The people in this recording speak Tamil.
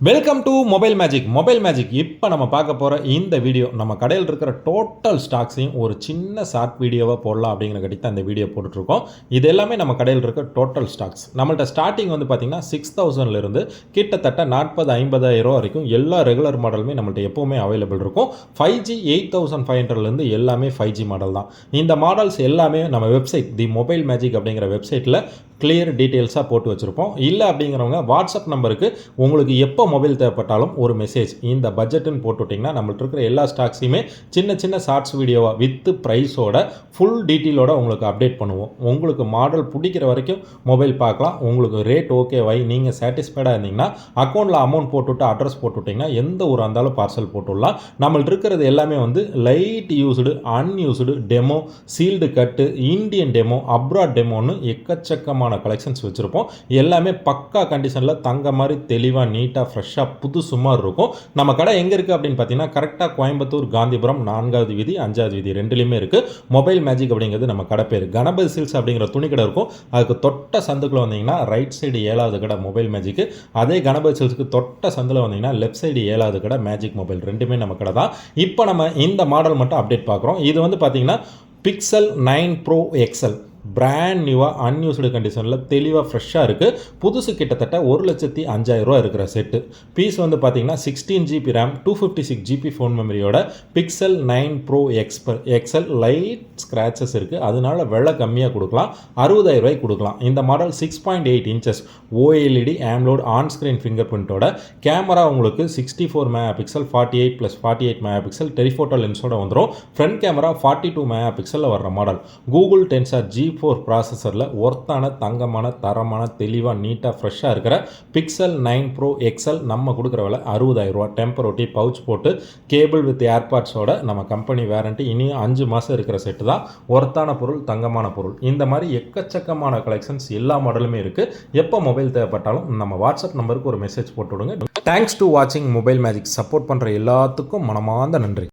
Welcome to mobile magic. இப்போ நம்ம பார்க்க போகிற இந்த வீடியோ நம்ம கடையில் இருக்கிற டோட்டல் ஸ்டாக்ஸையும் ஒரு சின்ன ஷார்ட் வீடியோவாக போடலாம் அப்படிங்கிற கட்டி தான் இந்த வீடியோ போட்டுட்ருக்கோம். இது எல்லாமே நம்ம கடையில் இருக்க டோட்டல் ஸ்டாக்ஸ். நம்மள்ட்ட ஸ்டார்டிங் வந்து பார்த்திங்கன்னா 6,000லேருந்து கிட்டத்தட்ட 40,000-50,000 ரூபா வரைக்கும் எல்லா ரெகுலர் மாடலுமே நம்மள்ட்ட எப்போவுமே அவைலபிள் இருக்கும். 5G 8,500லேருந்து எல்லாமே 5G மாடல் தான். இந்த மாடல்ஸ் எல்லாமே நம்ம வெப்சைட் தி மொபைல் மேஜிக் அப்படிங்கிற வெப்சைட்டில் கிளியர் டீட்டெயில்ஸாக போட்டு வச்சுருப்போம். இல்லை அப்படிங்கிறவங்க வாட்ஸ்அப் நம்பருக்கு உங்களுக்கு எப்போ மொபைல் தேவைப்பட்டாலும் ஒரு மெசேஜ் இந்த பட்ஜெட்டுன்னு போட்டுவிட்டிங்கன்னா நம்மள்ட்ட இருக்கிற எல்லா ஸ்டாக்ஸையுமே சின்ன சின்ன ஷார்ட்ஸ் வீடியோவாக வித் ப்ரைஸோட ஃபுல் டீட்டெயிலோட உங்களுக்கு அப்டேட் பண்ணுவோம். உங்களுக்கு மாடல் பிடிக்கிற வரைக்கும் மொபைல் பார்க்கலாம். உங்களுக்கு ரேட் ஓகேவாய் நீங்கள் சாட்டிஸ்ஃபைடாக இருந்தீங்கன்னா அக்கௌண்ட்டில் அமௌண்ட் போட்டுவிட்டு அட்ரஸ் போட்டுவிட்டிங்கன்னா எந்த ஊராக இருந்தாலும் பார்சல் போட்டுடலாம். நம்மள்ட்ட இருக்கிறது எல்லாமே வந்து light used, unused, demo, sealed கட்டு, இந்தியன் டெமோ, அப்ராட் டெமோன்னு எக்கச்சக்கமான கலெக்ஷன்ஸ் வச்சுருப்போம். எல்லாமே பக்கா கண்டிஷனில் தங்க மாதிரி தெளிவாக நீட்டாக ஃப்ரெஷ்ஷாக புதுசு மாதிரி இருக்கும். நம்ம கடை எங்கே இருக்குது அப்படின்னு பார்த்தீங்கன்னா கரெக்டாக கோயம்புத்தூர், காந்திபுரம் 4வது வீதி 5வது வீதி ரெண்டுலேயுமே இருக்குது. மொபைல் மேஜிக் அப்படிங்கிறது நம்ம கடை பேர். கணபதி சில்க்ஸ் அப்படிங்கிற துணி கடை இருக்கும். அதுக்கு தொட்ட சந்துக்குள்ள வந்தீங்கன்னா ரைட் சைடு 7வது கடை மொபைல் மேஜிக்கு. அதே கணபதி சில்க்ஸுக்கு தொட்ட சந்தில் வந்தீங்கன்னா லெஃப்ட் சைடு 7வது கடை மேஜிக் மொபைல். ரெண்டுமே நம்ம கடை தான். இப்போ நம்ம இந்த மாடல் மட்டும் அப்டேட் பார்க்குறோம். இது வந்து பார்த்தீங்கன்னா பிக்சல் 9 Pro XL பிராண்ட் நியூவாக அன்யூஸ்டு கண்டிஷனில் தெளிவாக ஃப்ரெஷ்ஷாக இருக்குது. புதுசு கிட்டத்தட்ட 1,05,000 ரூபா இருக்கிற செட்டு. பீஸ் வந்து பார்த்தீங்கன்னா 16GB ரேம், 256GB ஃபோன் மெமரியோட Pixel 9 Pro XL light scratches இருக்குது. அதனால விலை கம்மியாக கொடுக்கலாம். 60,000 ரூபாய்க்கு கொடுக்கலாம். இந்த model 6.8 inches OLED AMOLED on screen finger பிரிண்ட்டோட கேமரா உங்களுக்கு 64 MP 48+48 MP டெலிஃபோட்டோ லென்ஸோட வந்துடும். ஃப்ரண்ட் கேமரா 42 MP வர்ற மாடல். கூகுள் டென்சார் G4 ப்ராசஸரில் ஒர்த்தான தங்கமான தரமான தெளிவாக நீட்டாக ஃப்ரெஷ்ஷாக இருக்கிற பிக்சல் 9 Pro XL நம்ம கொடுக்குற விலை 60,000 ரூபா. டெம்பர் ஒட்டி பவுச் போட்டு கேபிள் வித் ஏர்பாட்ஸோட நம்ம கம்பெனி வேரண்டி இனியும் 5 மாதம் இருக்கிற செட்டு தான். ஒர்த்தான பொருள், தங்கமான பொருள். இந்த மாதிரி எக்கச்சக்கமான கலெக்ஷன்ஸ் எல்லா மாடலுமே இருக்குது. எப்போ மொபைல் தேவைப்பட்டாலும் நம்ம வாட்ஸ்அப் நம்பருக்கு ஒரு மெசேஜ் போட்டு விடுங்க. தேங்க்ஸ் டு வாட்சிங் மொபைல் மேஜிக். சப்போர்ட் பண்ணுற எல்லாத்துக்கும் மனமார்ந்த நன்றி.